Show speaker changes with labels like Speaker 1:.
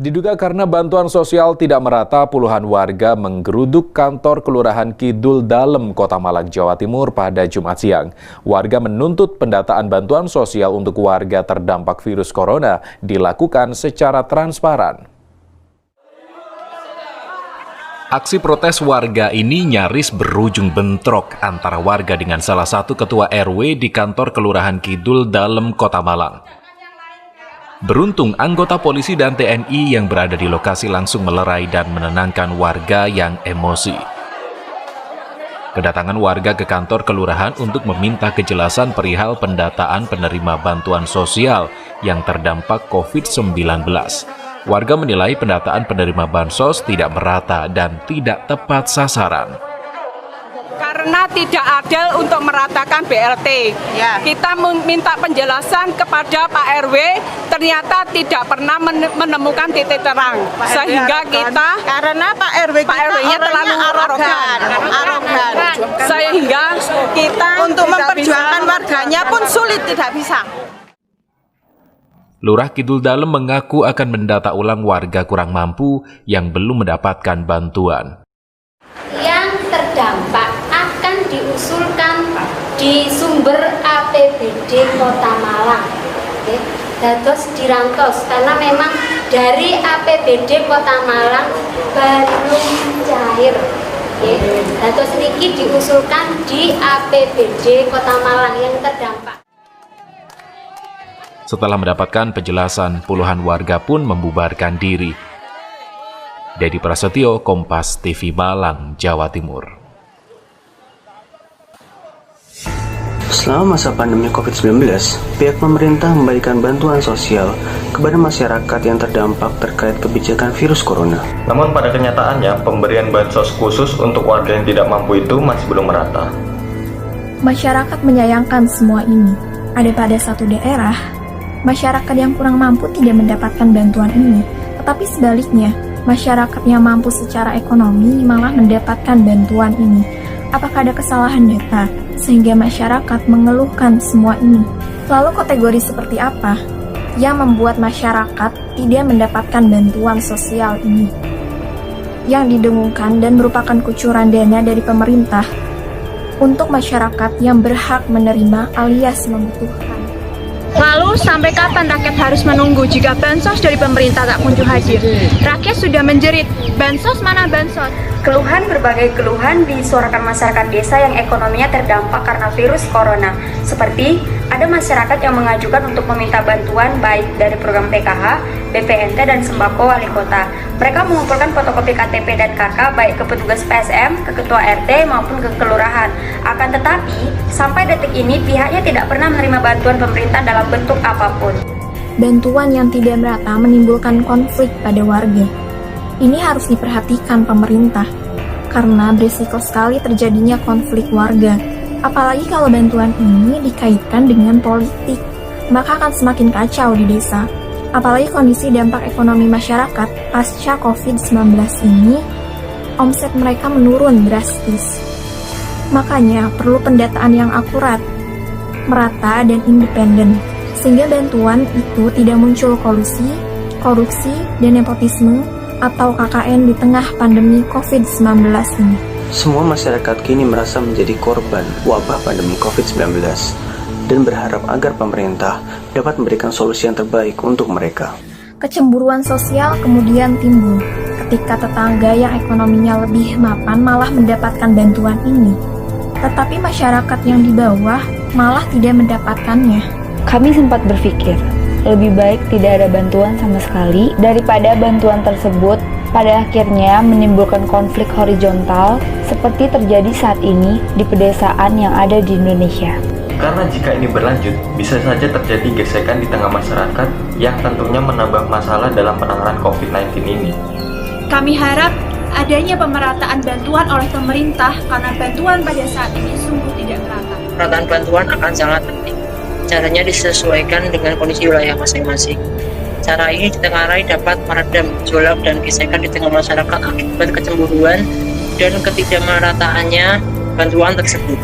Speaker 1: Diduga karena bantuan sosial tidak merata, puluhan warga menggeruduk kantor Kelurahan Kidul Dalem, Kota Malang, Jawa Timur pada Jumat siang. Warga menuntut pendataan bantuan sosial untuk warga terdampak virus corona dilakukan secara transparan. Aksi protes warga ini nyaris berujung bentrok antara warga dengan salah satu ketua RW di kantor Kelurahan Kidul Dalem, Kota Malang. Beruntung, anggota polisi dan TNI yang berada di lokasi langsung melerai dan menenangkan warga yang emosi. Kedatangan warga ke kantor kelurahan untuk meminta kejelasan perihal pendataan penerima bantuan sosial yang terdampak COVID-19. Warga menilai pendataan penerima bansos tidak merata dan tidak tepat sasaran.
Speaker 2: Karena tidak adil untuk meratakan BLT. Kita meminta penjelasan kepada Pak RW, ternyata tidak pernah menemukan titik terang. Sehingga kita,
Speaker 3: karena Pak
Speaker 2: RW-nya terlalu arogan. Sehingga kita
Speaker 3: untuk memperjuangkan warganya pun sulit, tidak bisa.
Speaker 1: Lurah Kidul Dalem mengaku akan mendata ulang warga kurang mampu yang belum mendapatkan bantuan.
Speaker 4: Yang terdampak akan diusulkan di sumber APBD Kota Malang. Dados dirantos karena memang dari APBD Kota Malang belum cair. Dados niki diusulkan di APBD Kota Malang yang terdampak.
Speaker 1: Setelah mendapatkan penjelasan, puluhan warga pun membubarkan diri. Dedi Prasetyo, Kompas TV Malang, Jawa Timur.
Speaker 5: Selama masa pandemi COVID-19, pihak pemerintah memberikan bantuan sosial kepada masyarakat yang terdampak terkait kebijakan virus corona.
Speaker 6: Namun pada kenyataannya, pemberian bansos khusus untuk warga yang tidak mampu itu masih belum merata.
Speaker 7: Masyarakat menyayangkan semua ini. Ada pada satu daerah, masyarakat yang kurang mampu tidak mendapatkan bantuan ini, tetapi sebaliknya, masyarakat yang mampu secara ekonomi malah mendapatkan bantuan ini. Apakah ada kesalahan data sehingga masyarakat mengeluhkan semua ini? Lalu kategori seperti apa yang membuat masyarakat tidak mendapatkan bantuan sosial ini? Yang didengungkan dan merupakan kucuran dana dari pemerintah untuk masyarakat yang berhak menerima alias membutuhkan.
Speaker 8: Lalu sampai kapan rakyat harus menunggu jika bansos dari pemerintah tak kunjung hadir? Rakyat sudah menjerit, bansos mana bansos?
Speaker 9: Berbagai keluhan disuarakan masyarakat desa yang ekonominya terdampak karena virus corona. Seperti ada masyarakat yang mengajukan untuk meminta bantuan baik dari program PKH, BPNT, dan sembako wali kota. Mereka mengumpulkan fotokopi KTP dan KK baik ke petugas PSM, ke ketua RT, maupun ke kelurahan. Akan tetapi, sampai detik ini pihaknya tidak pernah menerima bantuan pemerintah dalam bentuk apapun.
Speaker 7: Bantuan yang tidak merata menimbulkan konflik pada warga. Ini harus diperhatikan pemerintah, karena berisiko sekali terjadinya konflik warga. Apalagi kalau bantuan ini dikaitkan dengan politik, maka akan semakin kacau di desa. Apalagi kondisi dampak ekonomi masyarakat pasca COVID-19 ini, omset mereka menurun drastis. Makanya perlu pendataan yang akurat, merata, dan independen, sehingga bantuan itu tidak muncul kolusi, korupsi, dan nepotisme, atau KKN di tengah pandemi COVID-19 ini.
Speaker 5: Semua masyarakat kini merasa menjadi korban wabah pandemi COVID-19 dan berharap agar pemerintah dapat memberikan solusi yang terbaik untuk mereka.
Speaker 7: Kecemburuan sosial kemudian timbul ketika tetangga yang ekonominya lebih mapan malah mendapatkan bantuan ini, tetapi masyarakat yang di bawah malah tidak mendapatkannya.
Speaker 10: Kami sempat berpikir, lebih baik tidak ada bantuan sama sekali daripada bantuan tersebut pada akhirnya menimbulkan konflik horizontal seperti terjadi saat ini di pedesaan yang ada di Indonesia.
Speaker 6: Karena jika ini berlanjut, bisa saja terjadi gesekan di tengah masyarakat yang tentunya menambah masalah dalam penanganan COVID-19 ini.
Speaker 8: Kami harap adanya pemerataan bantuan oleh pemerintah karena bantuan pada saat ini sungguh tidak merata.
Speaker 11: Pemerataan bantuan akan sangat penting. Caranya disesuaikan dengan kondisi wilayah masing-masing. Cara ini ditengarai dapat meredam gejolak dan gesekan di tengah masyarakat akibat kecemburuan dan ketidakmerataannya bantuan tersebut.